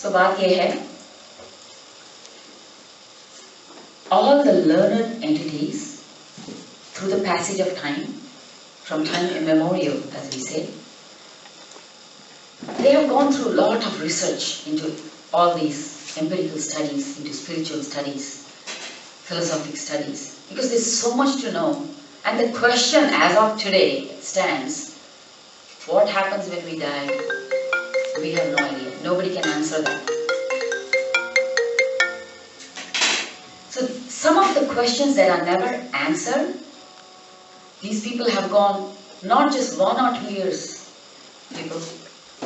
So बात ये है, all the learned entities, through the passage of time, from time immemorial, as we say, they have gone through a lot of research into all these empirical studies, into spiritual studies, philosophic studies, because there's so much to know. And the question as of today stands, what happens when we die? We have no idea. Nobody can answer that. So some of the questions that are never answered, these people have gone not just 1 or 2 years, people.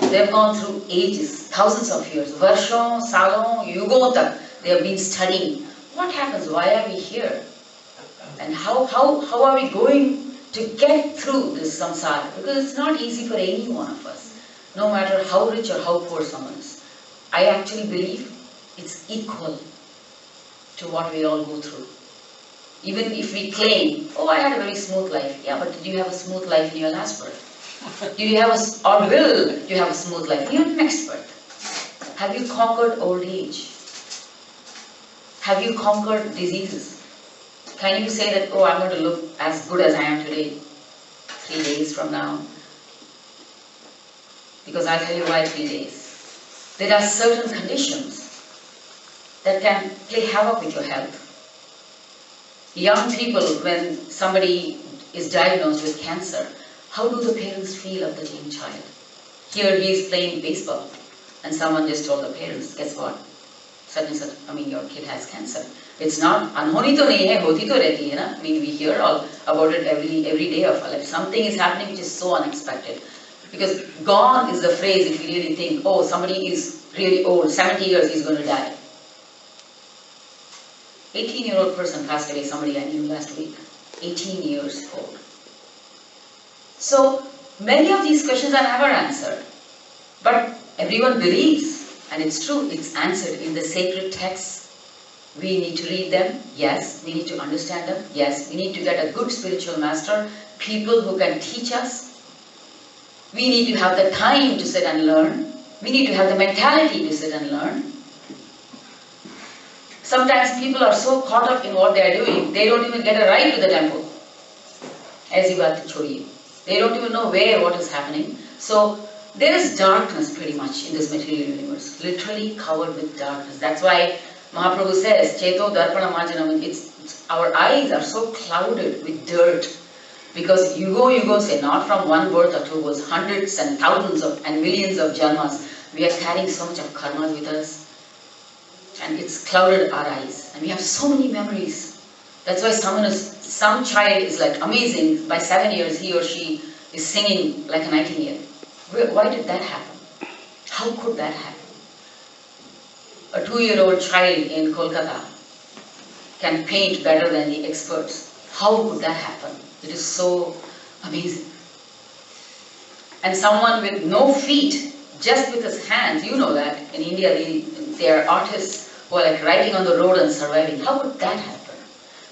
They have gone through ages, thousands of years, varshon, salon, yugo tak. They have been studying. What happens? Why are we here? And how are we going to get through this samsara? Because it's not easy for any one of us, no matter how rich or how poor someone is. I actually believe it's equal to what we all go through. Even if we claim, oh, I had a very smooth life. Yeah, but did you have a smooth life in your last birth? Did you have or will you have a smooth life in your next birth? Have you conquered old age? Have you conquered diseases? Can you say that, oh, I'm going to look as good as I am today, 3 days from now? Because I'll tell you why 3 days. There are certain conditions that can play havoc with your health. Young people, when somebody is diagnosed with cancer, how do the parents feel of the young child? Here he is playing baseball, and someone just told the parents, guess what? Such and such, your kid has cancer. It's not, anhoni to nahi hai, hoti to rehti hai na? We hear all about it every day of our life. Something is happening which is so unexpected. Because gone is the phrase if you really think, oh, somebody is really old, 70 years, he's going to die. 18-year-old person passed away, somebody I knew last week. 18 years old. So, many of these questions are never answered. But everyone believes, and it's true, it's answered in the sacred texts. We need to read them, yes. We need to understand them, yes. We need to get a good spiritual master, people who can teach us. We need to have the time to sit and learn. We need to have the mentality to sit and learn. Sometimes people are so caught up in what they are doing, they don't even get a ride to the temple. They don't even know where, what is happening. So there is darkness pretty much in this material universe, literally covered with darkness. That's why Mahaprabhu says, Cheto Darpana Majanam, our eyes are so clouded with dirt. Because yugo say, not from one birth or two births, hundreds and thousands and millions of janmas, we are carrying so much of karma with us. And it's clouded our eyes. And we have so many memories. That's why some child is like amazing. By 7 years, he or she is singing like a nightingale. Why did that happen? How could that happen? A 2-year-old child in Kolkata can paint better than the experts. How could that happen? It is so amazing. And someone with no feet, just with his hands, you know that in India they are artists who are like writing on the road and surviving. How could that happen?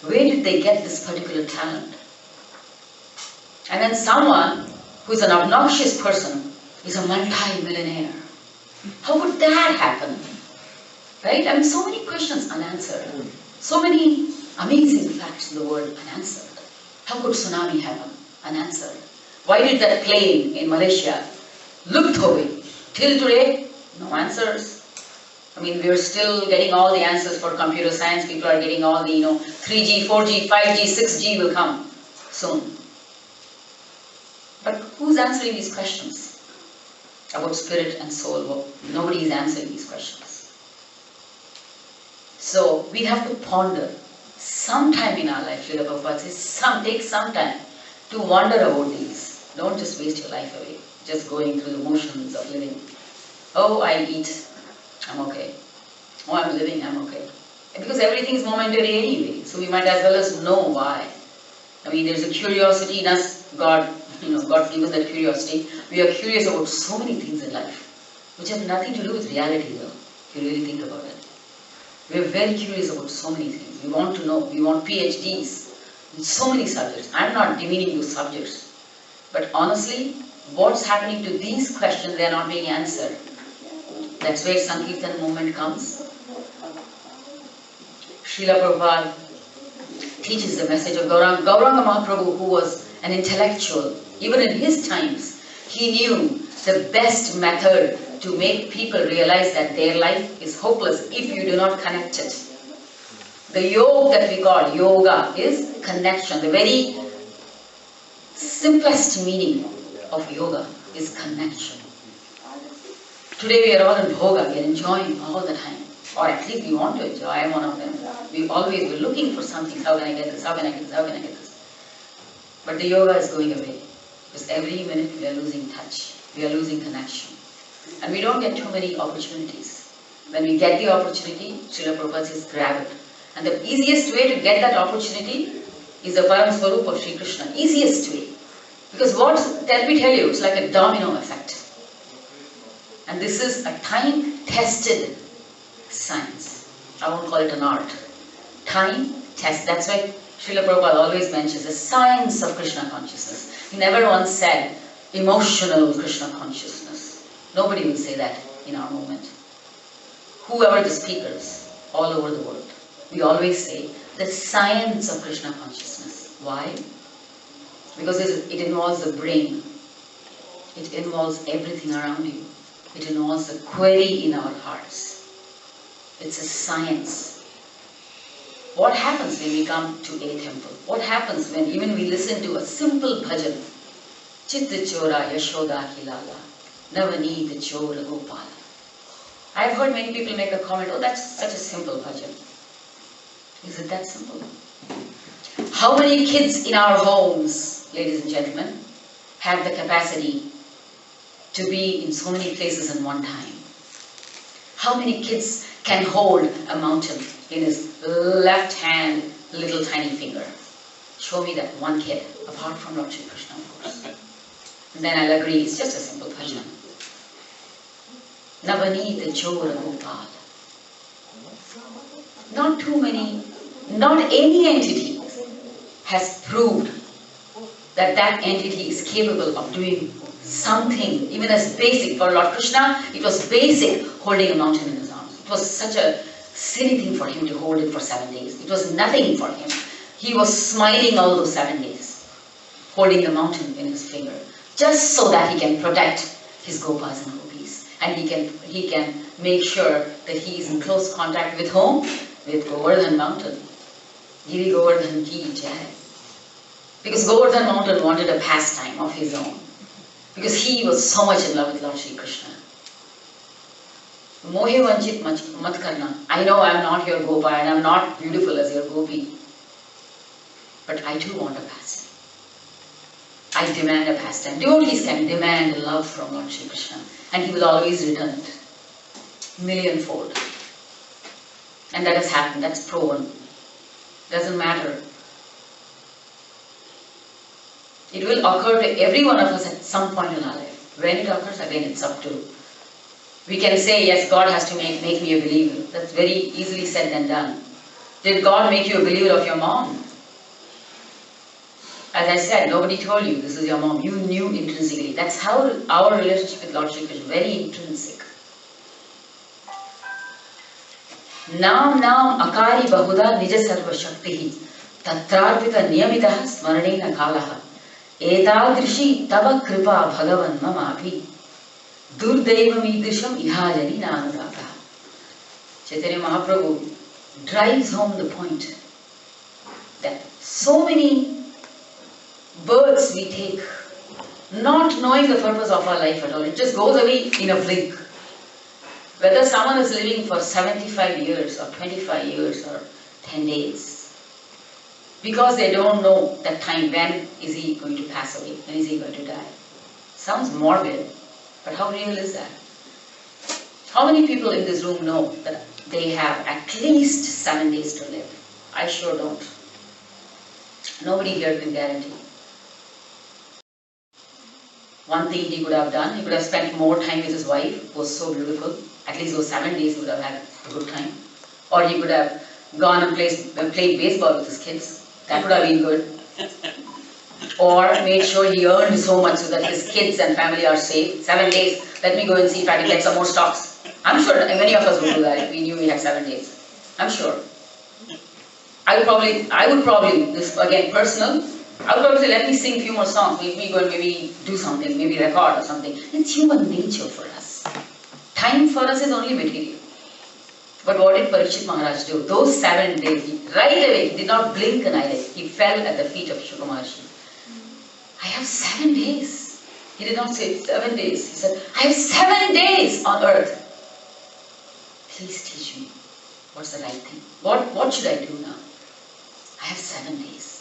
Where did they get this particular talent? And then someone who is an obnoxious person is a multi-millionaire. How could that happen? Right? I mean, so many questions unanswered. So many amazing facts in the world unanswered. How could tsunami happen? Unanswered. Why did that plane in Malaysia look away? Till today, no answers. I mean, we're still getting all the answers for computer science. People are getting all the, 3G, 4G, 5G, 6G will come soon. But who's answering these questions about spirit and soul? Well, nobody is answering these questions. So we have to ponder sometime in our life. Srila Prabhupada says, take some time to wonder about these. Don't just waste your life away, just going through the motions of living. Oh, I eat, I'm okay. Oh, I'm living, I'm okay. Because everything is momentary anyway, so we might as well as know why. I mean, there's a curiosity in us. God's given that curiosity. We are curious about so many things in life, which have nothing to do with reality though, if you really think about it. We are very curious about so many things. We want to know. We want PhDs in so many subjects. I'm not demeaning those subjects. But honestly, what's happening to these questions, they are not being answered. That's where Sankirtan movement comes. Srila Prabhupada teaches the message of Gauranga Mahaprabhu, who was an intellectual. Even in his times, he knew the best method to make people realize that their life is hopeless if you do not connect it. The yoga that we call yoga is connection. The very simplest meaning of yoga is connection. Today we are all in bhoga, we are enjoying all the time. Or at least we want to enjoy. I am one of them. We're looking for something. How can I get this? How can I get this? How can I get this? But the yoga is going away. Because every minute we are losing touch. We are losing connection. And we don't get too many opportunities. When we get the opportunity, Srila Prabhupada says, grab it. And the easiest way to get that opportunity is the Param Swarup of Sri Krishna. Easiest way. Because let me tell you, it's like a domino effect. And this is a time-tested science. I won't call it an art. Time test. That's why Srila Prabhupada always mentions the science of Krishna consciousness. He never once said emotional Krishna consciousness. Nobody will say that in our movement. Whoever the speakers, all over the world, we always say the science of Krishna consciousness. Why? Because it involves the brain. It involves everything around you. It involves the query in our hearts. It's a science. What happens when we come to a temple? What happens when even we listen to a simple bhajan? Chitta chora yashoda kilala, navaneet chora gopala. I've heard many people make a comment, oh, that's such a simple bhajan. Is it that simple? How many kids in our homes, ladies and gentlemen, have the capacity to be in so many places in one time? How many kids can hold a mountain in his left hand, little tiny finger? Show me that one kid, apart from Lord Shri Krishna, of course. And then I'll agree, it's just a simple bhajan. Navaneet Chora Gopal. Not too many, not any entity has proved that that entity is capable of doing something, even as basic. For Lord Krishna, it was basic holding a mountain in his arms. It was such a silly thing for him to hold it for 7 days. It was nothing for him. He was smiling all those 7 days, holding the mountain in his finger, just so that he can protect his gopas and gopis. And he can make sure that he is in close contact with whom? With Govardhan mountain. Giri Govardhan ki jai. Because Govardhan mountain wanted a pastime of his own. Because he was so much in love with Lord Shri Krishna. Mohe vanchit mat karna. I know I am not your gopa and I am not beautiful as your gopi. But I too want a pastime. I demand a pastime. Devotees can demand love from Lord Shri Krishna. And he will always return it. Millionfold. And that has happened. That's proven. Doesn't matter. It will occur to every one of us at some point in our life. When it occurs, again, it's up to. We can say, yes, God has to make me a believer. That's very easily said than done. Did God make you a believer of your mom? As I said, nobody told you this is your mom. You knew intrinsically. That's how our relationship with Lord Shri Krishna is very intrinsic. Nam akari bahuda nija sarva shaktihi tatrarpita niyamitaha smaranena kalaha etadrishi tava kripa bhagavan mamapi durdaivamidrisham ihajani nanudata. Chaitanya Mahaprabhu drives home the point that so many births we take, not knowing the purpose of our life at all. It just goes away in a blink. Whether someone is living for 75 years or 25 years or 10 days, because they don't know that time, when is he going to pass away, when is he going to die. Sounds morbid, but how real is that? How many people in this room know that they have at least 7 days to live? I sure don't. Nobody here can guarantee. One thing he could have done, he could have spent more time with his wife, who was so beautiful. At least those 7 days he would have had a good time. Or he could have gone and played baseball with his kids. That would have been good. Or made sure he earned so much so that his kids and family are safe. 7 days, let me go and see if I can get some more stocks. I'm sure many of us would do that if we knew we had 7 days. I'm sure. I would probably, this again personal, I would probably say, let me sing a few more songs, maybe go and maybe do something, maybe record or something. It's human nature for us. Time for us is only material. But what did Parikshit Maharaj do? Those 7 days, right away, he did not blink an eyelid. He fell at the feet of Shuka Maharshi. I have 7 days. He did not say 7 days. He said, I have 7 days on earth. Please teach me what's the right thing. What should I do now? I have 7 days.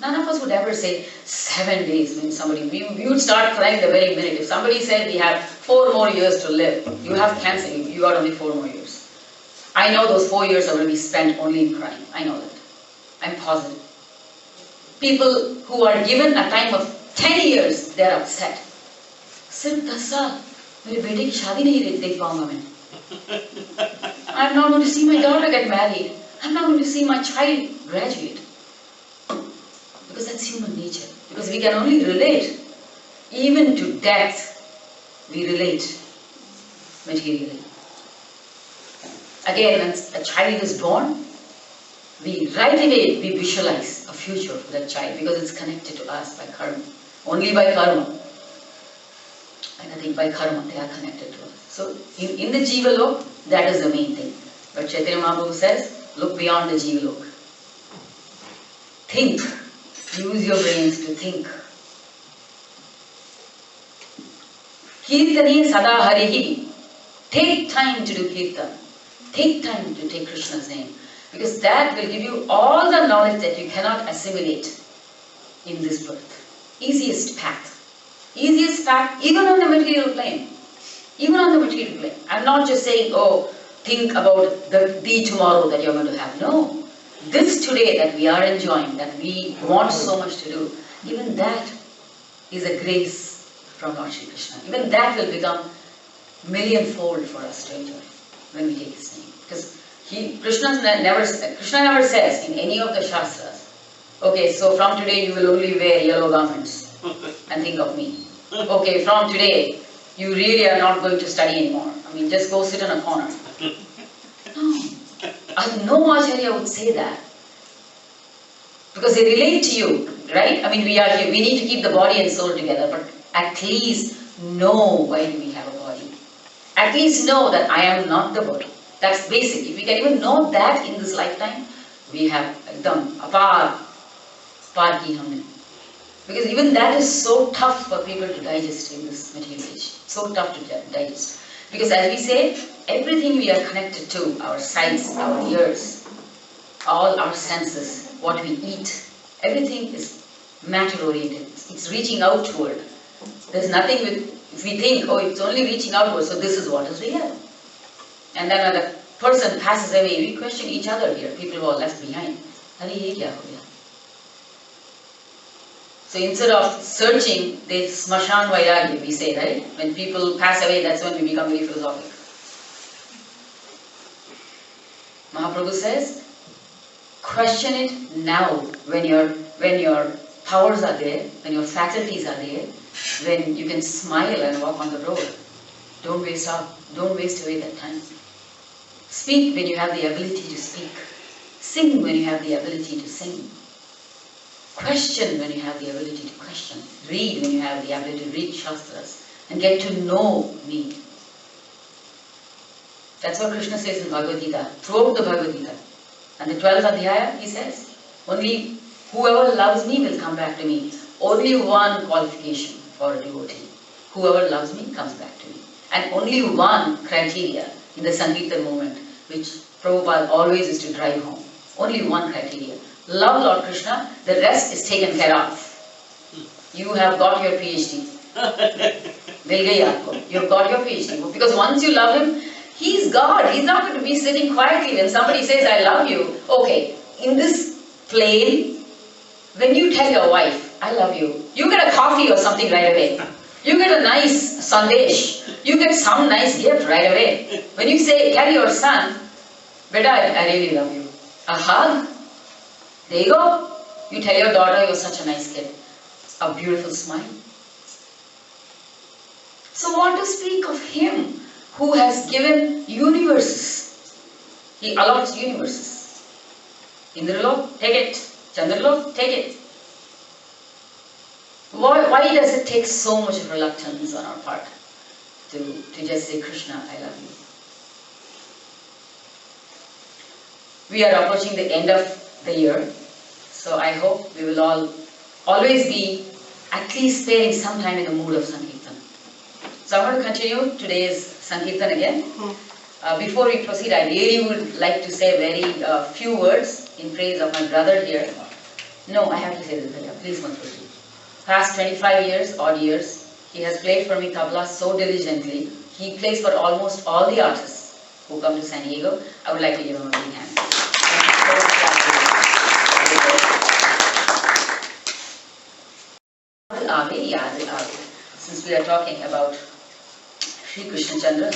None of us would ever say 7 days means somebody. We would start crying the very minute. If somebody said we have 4 more years to live, you have cancer, you got only 4 more years. I know those 4 years are going to be spent only in crying. I know that. I'm positive. People who are given a time of 10 years, they're upset. Sir, 10 साल मेरे बेटे की शादी नहीं देख पाऊंगा मैं. I'm not going to see my daughter get married. I'm not going to see my child graduate. Because that's human nature. Because we can only relate. Even to death, we relate materially. Again, when a child is born, right away we visualize a future for that child because it's connected to us by karma. Only by karma. And I think by karma they are connected to us. So in the Jiva Lok, that is the main thing. But Chaitanya Mahaprabhu says, look beyond the Jiva Lok. Think. Use your brains to think. Kirtani sada harihi. Take time to do kirtan. Take time to take Krishna's name. Because that will give you all the knowledge that you cannot assimilate in this birth. Easiest path. Easiest path even on the material plane. Even on the material plane. I'm not just saying, oh, think about the tomorrow that you're going to have. No. This today that we are enjoying, that we want so much to do, even that is a grace from Lord Shri Krishna. Even that will become millionfold for us to enjoy when we take His name. Because Krishna never says in any of the Shastras, okay, so from today you will only wear yellow garments and think of me. Okay, from today you really are not going to study anymore. I mean, just go sit in a corner. No Acharya would say that. Because they relate to you, right? I mean, we are here. We need to keep the body and soul together, but at least know why do we have a body. At least know that I am not the body. That's basic. If we can even know that in this lifetime, we have done apar ki humne. Because even that is so tough for people to digest in this material age. So tough to digest. Because as we say, everything we are connected to, our sights, our ears, all our senses, what we eat, everything is matter-oriented. It's reaching outward. There's nothing if we think, oh, it's only reaching outward, so this is what is real. And then when the person passes away, we question each other here, people who are left behind. Hari, ye kya ho gaya? So instead of searching, they smashan vairagya, we say, right? When people pass away, that's when we become very philosophical. Mahaprabhu says, question it now when your powers are there, when your faculties are there, when you can smile and walk on the road. Don't waste away that time. Speak when you have the ability to speak. Sing when you have the ability to sing. Question when you have the ability to question. Read when you have the ability to read Shastras and get to know me. That's what Krishna says in Bhagavad Gita, throughout the Bhagavad Gita. And the 12th Adhyaya, he says, only whoever loves me will come back to me. Only one qualification for a devotee. Whoever loves me comes back to me. And only one criteria in the Sankirtan movement, which Prabhupada always is to drive home. Only one criteria. Love Lord Krishna, the rest is taken care of. You have got your PhD. You've got your PhD. Because once you love Him, He's God. He's not going to be sitting quietly when somebody says, I love you. Okay, in this plane, when you tell your wife, I love you, you get a coffee or something right away. You get a nice sandesh. You get some nice gift right away. When you say, tell your son, Beta, I really love you. A hug. There you go. You tell your daughter, you're such a nice kid. A beautiful smile. So what to speak of Him who has given universes. He allots universes. Indralok, take it. Chandralok, take it. Why does it take so much of reluctance on our part to just say, Krishna, I love you? We are approaching the end of the year, so I hope we will all always be at least sparing some time in the mood of Sankirtan. So I'm going to continue today's Sankirtan again. Before we proceed, I really would like to say very few words in praise of my brother here. No, I have to say this, Bhaiya. Please don't proceed. Past 25 years, odd years, he has played for me tabla so diligently. He plays for almost all the artists who come to San Diego. I would like to give him a big hand. Since we are talking about Sri Krishna Chandra,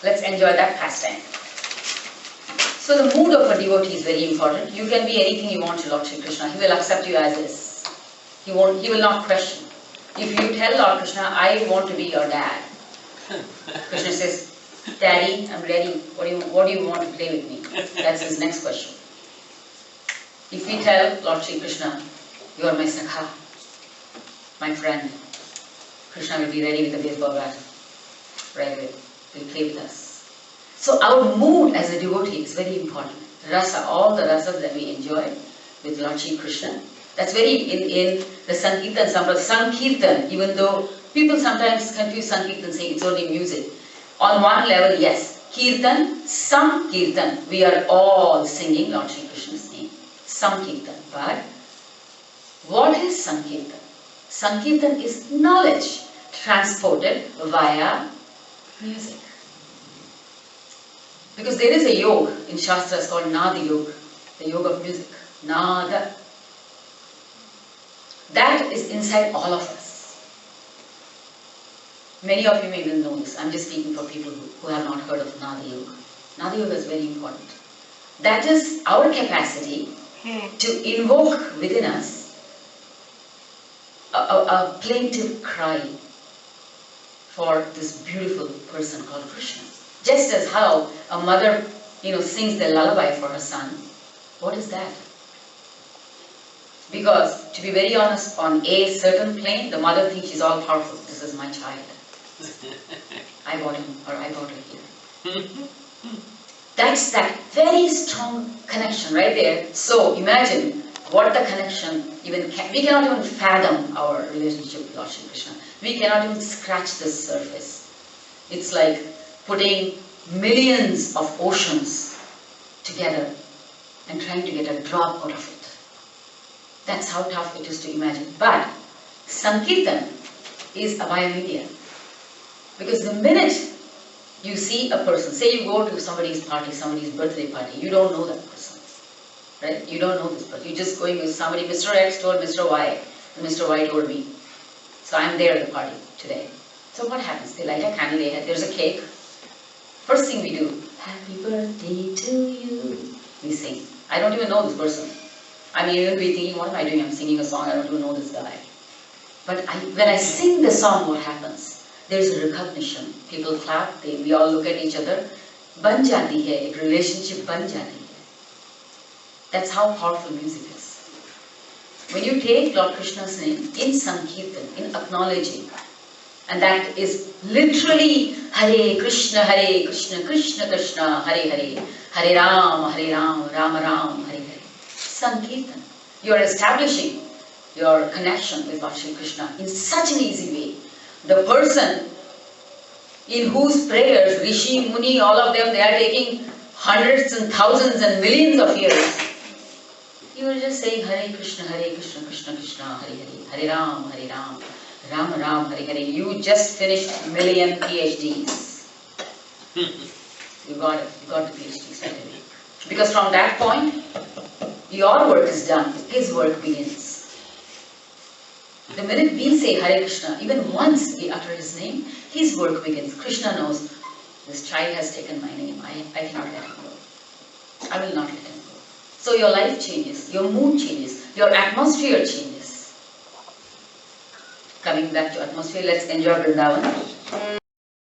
let's enjoy that pastime. So the mood of a devotee is very important. You can be anything you want to Lord Sri Krishna. He will accept you as is. He will not question. If you tell Lord Krishna, I want to be your dad, Krishna says, Daddy, I'm ready. What do you want to play with me? That's his next question. If we tell Lord Sri Krishna, you are my sakha, my friend, Krishna will be ready with a baseball bat right away. He will play with us. So our mood as a devotee is very important. Rasa, all the rasas that we enjoy with Lord Sri Krishna. That's very in the Sankirtan Sampradaya. Sankirtan, even though people sometimes confuse Sankirtan saying it's only music. On one level, yes. Kirtan, Sankirtan. We are all singing Lord Sri Krishna's name. Sankirtan. But what is Sankirtan? Sankirtan is knowledge transported via music. Because there is a yoga in Shastras called Nada Yoga, the yoga of music. Nada. That is inside all of us. Many of you may even know this. I'm just speaking for people who have not heard of Nada Yoga. Nada Yoga is very important. That is our capacity to invoke within us a plaintive cry for this beautiful person called Krishna. Just as how a mother, sings the lullaby for her son. What is that? Because, to be very honest, on a certain plane, the mother thinks she's all powerful. This is my child. I bought him, or I bought her here. That's that very strong connection right there. So, imagine what the connection even can. We cannot even fathom our relationship with Lord Shri Krishna. We cannot even scratch the surface. It's like putting millions of oceans together and trying to get a drop out of it. That's how tough it is to imagine. But Sankirtan is a biomedia. Because the minute you see a person, say you go to somebody's party, somebody's birthday party, you don't know that person. Right? You don't know this person. You're just going with somebody. Mr. X told Mr. Y, and Mr. Y told me. So I'm there at the party today. So what happens? They light a candle, there's a cake. First thing we do, happy birthday to you. We sing. I don't even know this person. I may even be thinking, what am I doing? I'm singing a song, I don't even know this guy. But when I sing the song, what happens? There's a recognition. People clap, we all look at each other. Ban jati hai, a relationship ban jati hai. That's how powerful music is. When you take Lord Krishna's name in Sankirtan, in acknowledging, and that is literally Hare Krishna, Krishna Krishna, Hare Hare, Hare Ram, Ram Ram, Hare Hare. Sankirtan. You are establishing your connection with Lord Shri Krishna in such an easy way. The person in whose prayers, Rishi, Muni, all of them, they are taking hundreds and thousands and millions of years. You will just say Hare Krishna, Krishna Krishna, Hare Hare, Hare Ram, Ram Ram, Hare Hare. You just finished million PhDs. You got it. You got the PhD straight away. Because from that point, your work is done. His work begins. The minute we say Hare Krishna, even once we utter his name, his work begins. Krishna knows, this child has taken my name. I cannot let him go. I will not let him go. So your life changes, your mood changes, your atmosphere changes. Coming back to atmosphere, let's enjoy Vrindavan.